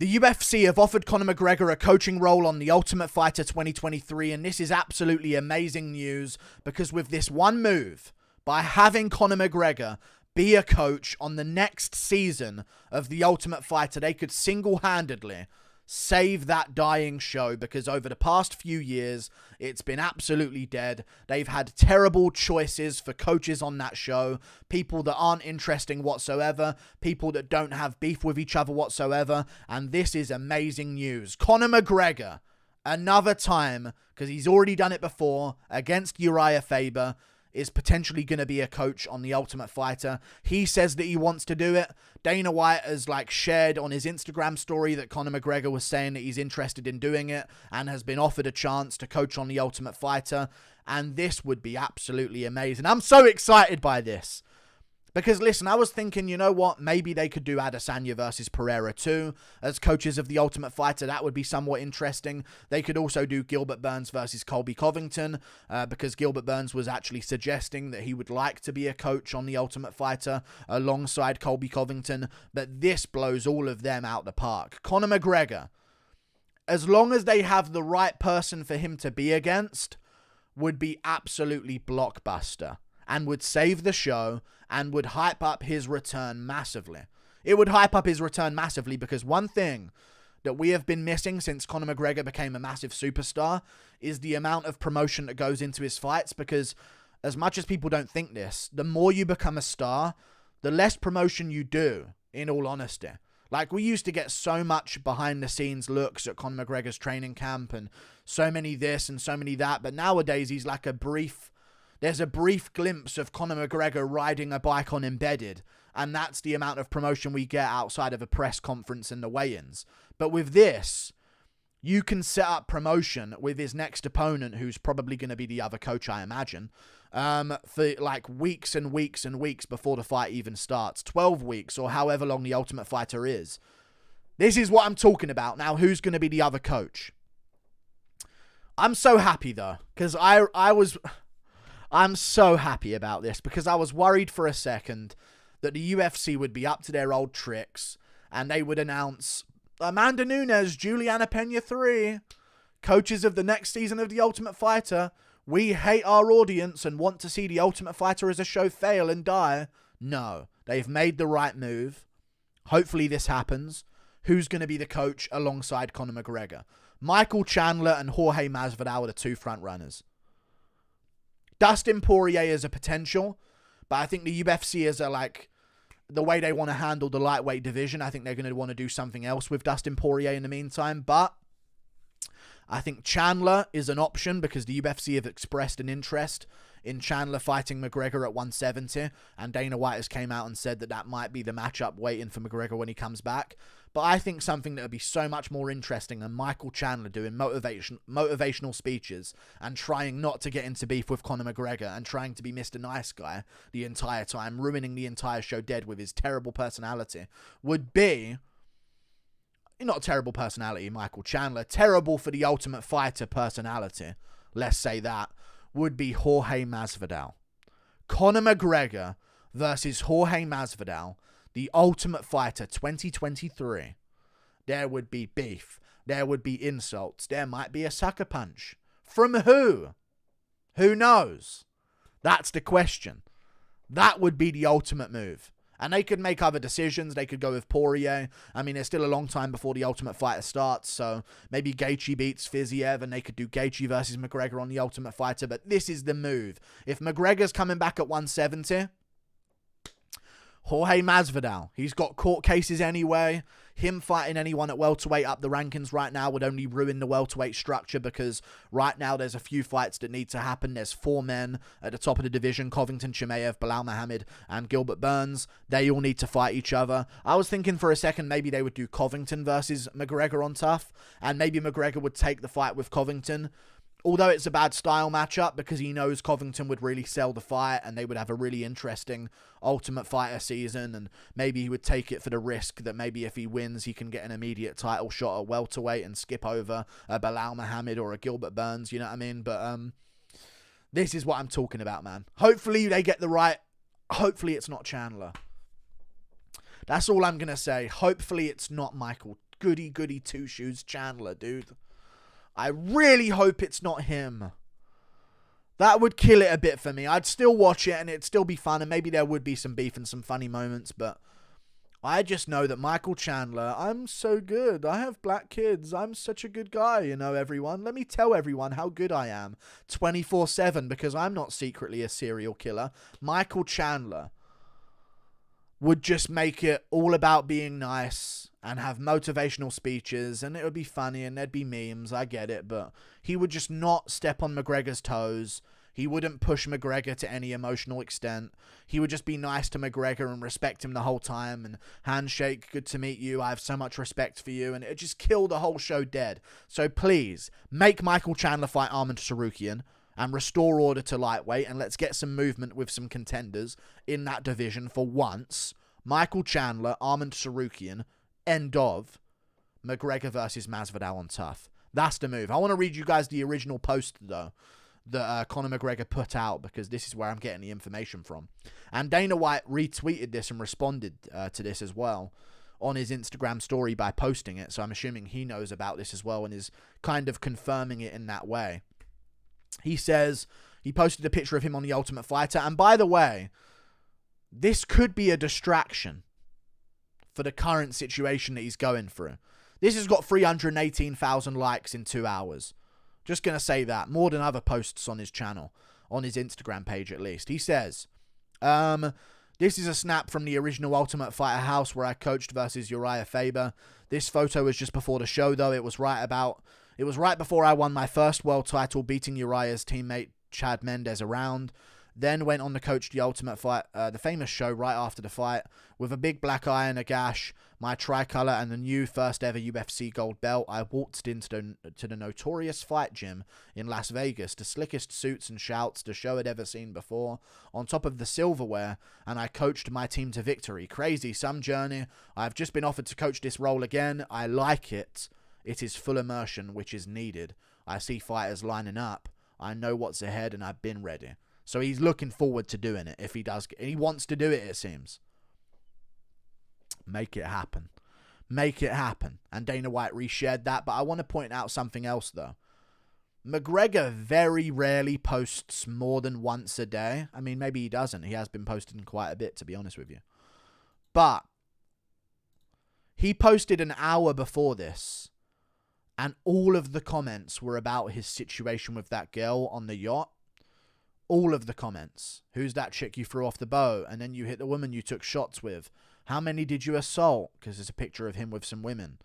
The UFC have offered Conor McGregor a coaching role on The Ultimate Fighter 2023, and this is absolutely amazing news because with this one move, by having Conor McGregor be a coach on the next season of The Ultimate Fighter, they could single-handedly save that dying show because over the past few years, it's been absolutely dead. They've had terrible choices for coaches on that show, people that aren't interesting whatsoever, people that don't have beef with each other whatsoever, and this is amazing news. Conor McGregor, another time, because he's already done it before, against Uriah Faber, is potentially going to be a coach on The Ultimate Fighter. He says that he wants to do it. Dana White has shared on his Instagram story that Conor McGregor was saying that he's interested in doing it and has been offered a chance to coach on The Ultimate Fighter. And this would be absolutely amazing. I'm so excited by this. Because, listen, I was thinking, you know what? Maybe they could do Adesanya versus Pereira too as coaches of The Ultimate Fighter. That would be somewhat interesting. They could also do Gilbert Burns versus Colby Covington because Gilbert Burns was actually suggesting that he would like to be a coach on The Ultimate Fighter alongside Colby Covington. But this blows all of them out the park. Conor McGregor, as long as they have the right person for him to be against, would be absolutely blockbuster and would save the show and would hype up his return massively. It would hype up his return massively because one thing that we have been missing since Conor McGregor became a massive superstar is the amount of promotion that goes into his fights, because as much as people don't think this, the more you become a star, the less promotion you do, in all honesty. Like, we used to get so much behind the scenes looks at Conor McGregor's training camp and so many this and so many that, but nowadays he's like there's a brief glimpse of Conor McGregor riding a bike on Embedded, and that's the amount of promotion we get outside of a press conference and the weigh-ins. But with this, you can set up promotion with his next opponent, who's probably going to be the other coach, I imagine, for like weeks and weeks and weeks before the fight even starts. 12 weeks or however long The Ultimate Fighter is. This is what I'm talking about. Now, who's going to be the other coach? I'm so happy, though, because I'm so happy about this because I was worried for a second that the UFC would be up to their old tricks and they would announce Amanda Nunes, Juliana Pena 3, coaches of the next season of The Ultimate Fighter. We hate our audience and want to see The Ultimate Fighter as a show fail and die. No, they've made the right move. Hopefully this happens. Who's going to be the coach alongside Conor McGregor? Michael Chandler and Jorge Masvidal are the two front runners. Dustin Poirier is a potential, but I think the UFC is the way they want to handle the lightweight division. I think they're going to want to do something else with Dustin Poirier in the meantime, but I think Chandler is an option because the UFC have expressed an interest in Chandler fighting McGregor at 170, and Dana White has came out and said that that might be the matchup waiting for McGregor when he comes back. But I think something that would be so much more interesting than Michael Chandler doing motivational speeches and trying not to get into beef with Conor McGregor and trying to be Mr. Nice Guy the entire time, ruining the entire show dead with his terrible personality, would be, not terrible personality, Michael Chandler, terrible for The Ultimate Fighter personality, let's say that, would be Jorge Masvidal. Conor McGregor versus Jorge Masvidal, The Ultimate Fighter 2023. There would be beef. There would be insults. There might be a sucker punch. From who? Who knows? That's the question. That would be the ultimate move. And they could make other decisions. They could go with Poirier. I mean, there's still a long time before The Ultimate Fighter starts, so maybe Gaethje beats Fiziev and they could do Gaethje versus McGregor on The Ultimate Fighter, but this is the move. If McGregor's coming back at 170, Jorge Masvidal, he's got court cases anyway. Him fighting anyone at welterweight up the rankings right now would only ruin the welterweight structure because right now there's a few fights that need to happen. There's 4 men at the top of the division: Covington, Chimaev, Bilal Muhammad, and Gilbert Burns. They all need to fight each other. I was thinking for a second maybe they would do Covington versus McGregor on Tough, and maybe McGregor would take the fight with Covington. Although it's a bad style matchup because he knows Covington would really sell the fight and they would have a really interesting Ultimate Fighter season, and maybe he would take it for the risk that maybe if he wins he can get an immediate title shot at welterweight and skip over a Bilal Muhammad or a Gilbert Burns, you know what I mean? But this is what I'm talking about, man. Hopefully they get the right... Hopefully it's not Chandler. That's all I'm going to say. Hopefully it's not Michael goody two-shoes Chandler, dude. I really hope it's not him. That would kill it a bit for me. I'd still watch it and it'd still be fun, and maybe there would be some beef and some funny moments, but I just know that Michael Chandler, I'm so good. I have black kids. I'm such a good guy, you know, everyone. Let me tell everyone how good I am 24/7, because I'm not secretly a serial killer. Michael Chandler would just make it all about being nice and have motivational speeches, and it would be funny and there'd be memes. I get it, but he would just not step on McGregor's toes. He wouldn't push McGregor to any emotional extent. He would just be nice to McGregor and respect him the whole time, and handshake, good to meet you, I have so much respect for you, and it just killed the whole show dead. So please, make Michael Chandler fight Arman Tsarukyan and restore order to lightweight, and let's get some movement with some contenders in that division for once. Michael Chandler, Arman Tsarukyan, end of. McGregor versus Masvidal on Tough. That's the move. I want to read you guys the original post, though, that Conor McGregor put out, because this is where I'm getting the information from. And Dana White retweeted this and responded to this as well on his Instagram story by posting it. So I'm assuming he knows about this as well and is kind of confirming it in that way. He says he posted a picture of him on The Ultimate Fighter. And by the way, this could be a distraction for the current situation that he's going through. This has got 318,000 likes in 2 hours. Just going to say that. More than other posts on his channel. On his Instagram page, at least. He says, this is a snap from the original Ultimate Fighter house where I coached versus Uriah Faber. This photo was just before the show, though. It was right before I won my first world title, beating Uriah's teammate Chad Mendes around. Then went on to coach the Ultimate Fight, the famous show right after the fight, with a big black eye and a gash, my tricolour and the new first ever UFC gold belt. I waltzed into the notorious fight gym in Las Vegas, the slickest suits and shouts the show had ever seen before, on top of the silverware, and I coached my team to victory. Crazy, some journey. I've just been offered to coach this role again. I like it. It is full immersion, which is needed. I see fighters lining up. I know what's ahead, and I've been ready. So he's looking forward to doing it if he does. He wants to do it, it seems. Make it happen. Make it happen. And Dana White reshared that. But I want to point out something else, though. McGregor very rarely posts more than once a day. I mean, maybe he doesn't. He has been posting quite a bit, to be honest with you. But he posted an hour before this, and all of the comments were about his situation with that girl on the yacht. All of the comments. Who's that chick you threw off the boat? And then you hit the woman you took shots with. How many did you assault? Because there's a picture of him with some women.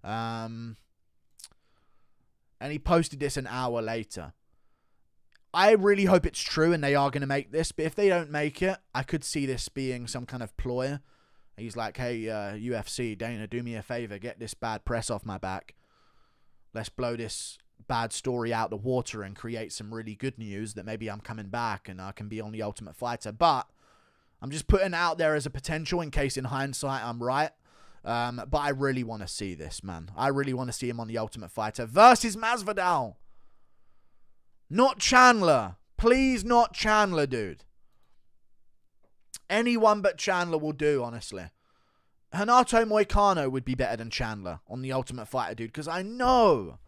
And he posted this an hour later. I really hope it's true and they are going to make this. But if they don't make it, I could see this being some kind of ploy. He's like, hey, UFC, Dana, do me a favor. Get this bad press off my back. Let's blow this bad story out the water and create some really good news that maybe I'm coming back and I can be on The Ultimate Fighter. But I'm just putting it out there as a potential in case in hindsight I'm right. But I really want to see this, man. I really want to see him on The Ultimate Fighter versus Masvidal. Not Chandler. Please, not Chandler, dude. Anyone but Chandler will do, honestly. Renato Moicano would be better than Chandler on The Ultimate Fighter, dude, because I know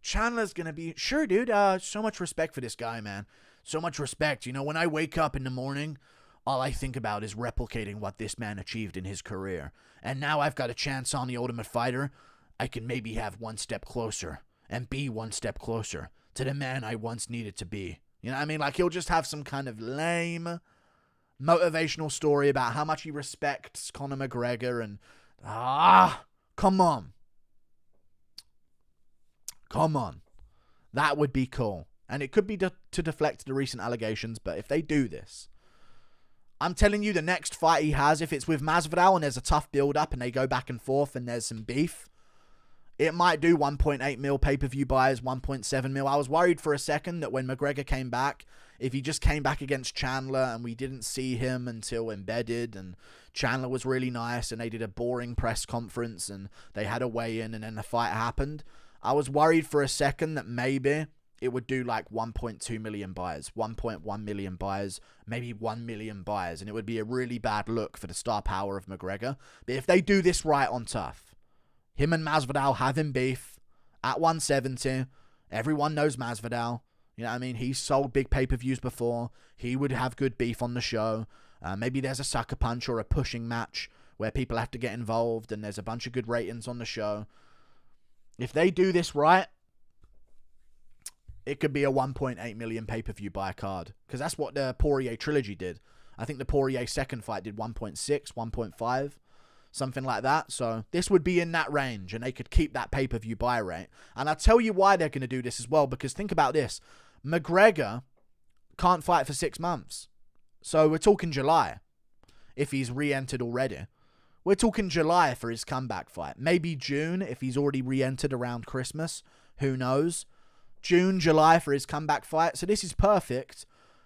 Chandler's going to be... Sure, dude, so much respect for this guy, man. So much respect. You know, when I wake up in the morning, all I think about is replicating what this man achieved in his career. And now I've got a chance on The Ultimate Fighter. I can maybe have one step closer and be one step closer to the man I once needed to be. You know what I mean? Like, he'll just have some kind of lame motivational story about how much he respects Conor McGregor and... come on. Come on. That would be cool. And it could be to deflect the recent allegations, but if they do this, I'm telling you, the next fight he has, if it's with Masvidal and there's a tough build-up and they go back and forth and there's some beef, it might do 1.8 mil pay-per-view buys, 1.7 mil. I was worried for a second that when McGregor came back, if he just came back against Chandler and we didn't see him until Embedded and Chandler was really nice and they did a boring press conference and they had a weigh-in and then the fight happened, I was worried for a second that maybe it would do like 1.2 million buys, 1.1 million buys, maybe 1 million buys, and it would be a really bad look for the star power of McGregor. But if they do this right on Tough, Him and Masvidal having beef at 170. Everyone knows Masvidal. You know what I mean? He's sold big pay-per-views before. He would have good beef on the show. Maybe there's a sucker punch or a pushing match where people have to get involved and there's a bunch of good ratings on the show. If they do this right, it could be a 1.8 million pay-per-view buy card. Because that's what the Poirier trilogy did. I think the Poirier second fight did 1.6, 1.5, something like that. So this would be in that range and they could keep that pay-per-view buy rate. And I'll tell you why they're going to do this as well. Because think about this. McGregor can't fight for 6 months. So we're talking July. If he's re-entered already. We're talking July for his comeback fight. Maybe June if he's already re-entered around Christmas. Who knows? June, July for his comeback fight. So this is perfect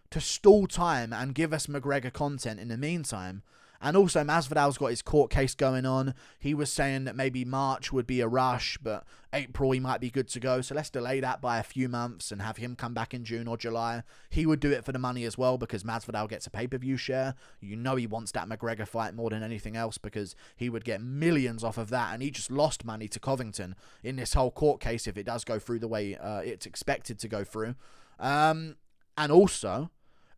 to stall time and give us McGregor content in the meantime. And also Masvidal's got his court case going on. He was saying that maybe March would be a rush, but April he might be good to go. So let's delay that by a few months and have him come back in June or July. He would do it for the money as well because Masvidal gets a pay-per-view share. You know he wants that McGregor fight more than anything else because he would get millions off of that. And he just lost money to Covington in this whole court case if it does go through the way it's expected to go through. And also,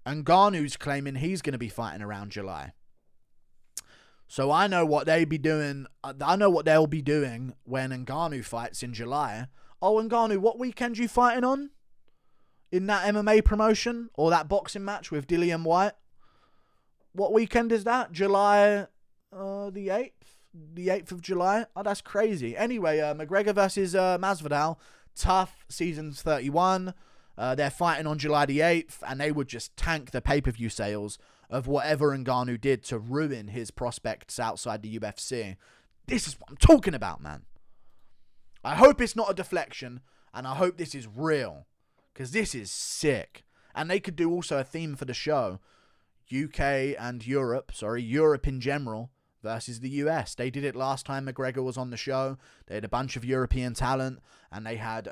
Ngannou's claiming he's going to be fighting around July. So I know what they'll be doing. I know what they'll be doing when Ngannou fights in July. Oh, Ngannou, what weekend you fighting on? In that MMA promotion? Or that boxing match with Dillian White? What weekend is that? July the 8th? The 8th of July? Oh, that's crazy. Anyway, McGregor versus Masvidal. Tough. Season's 31. They're fighting on July the 8th. And they would just tank the pay-per-view sales of whatever Ngannou did to ruin his prospects outside the UFC. This is what I'm talking about, man. I hope it's not a deflection, and I hope this is real, because this is sick. And they could do also a theme for the show. UK and Europe, Europe in general versus the US. They did it last time McGregor was on the show. They had a bunch of European talent, and they had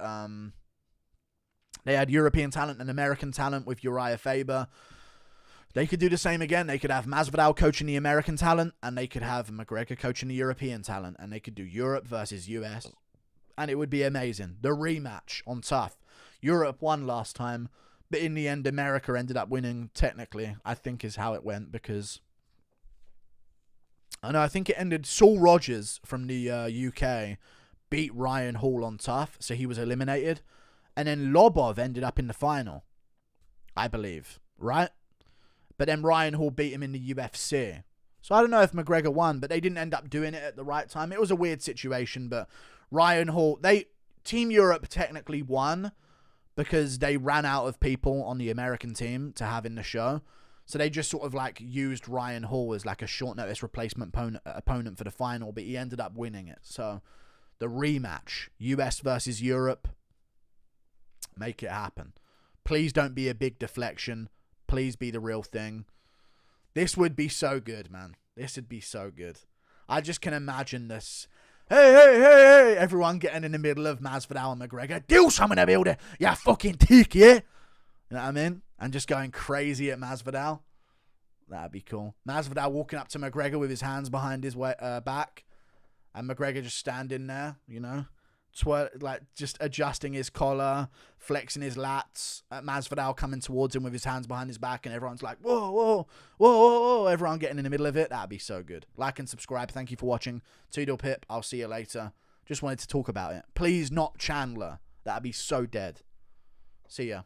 European talent and American talent with Uriah Faber. They could do the same again. They could have Masvidal coaching the American talent, and they could have McGregor coaching the European talent, and they could do Europe versus US, and it would be amazing. The rematch on Tough. Europe won last time, but in the end, America ended up winning, technically, I think is how it went, because I think it ended Saul Rogers from the UK beat Ryan Hall on Tough, so he was eliminated, and then Lobov ended up in the final, I believe, right? But then Ryan Hall beat him in the UFC. So I don't know if McGregor won, but they didn't end up doing it at the right time. It was a weird situation, but Ryan Hall, Team Europe technically won because they ran out of people on the American team to have in the show. So they just sort of like used Ryan Hall as like a short notice replacement opponent for the final, but he ended up winning it. So the rematch, US versus Europe, make it happen. Please don't be a big deflection. Please be the real thing. This would be so good, man. This would be so good. I just can imagine this. Hey, everyone getting in the middle of Masvidal and McGregor. Do something to build it. Yeah, fucking tick, yeah. You know what I mean? And just going crazy at Masvidal. That'd be cool. Masvidal walking up to McGregor with his hands behind his back. And McGregor just standing there, you know. Like just adjusting his collar, flexing his lats. Masvidal coming towards him with his hands behind his back, and everyone's like, whoa, whoa, whoa, whoa, whoa. Everyone getting in the middle of it. That'd be so good. Like and subscribe. Thank you for watching. Toodle Pip. I'll see you later. Just wanted to talk about it. Please not Chandler. That'd be so dead. See ya.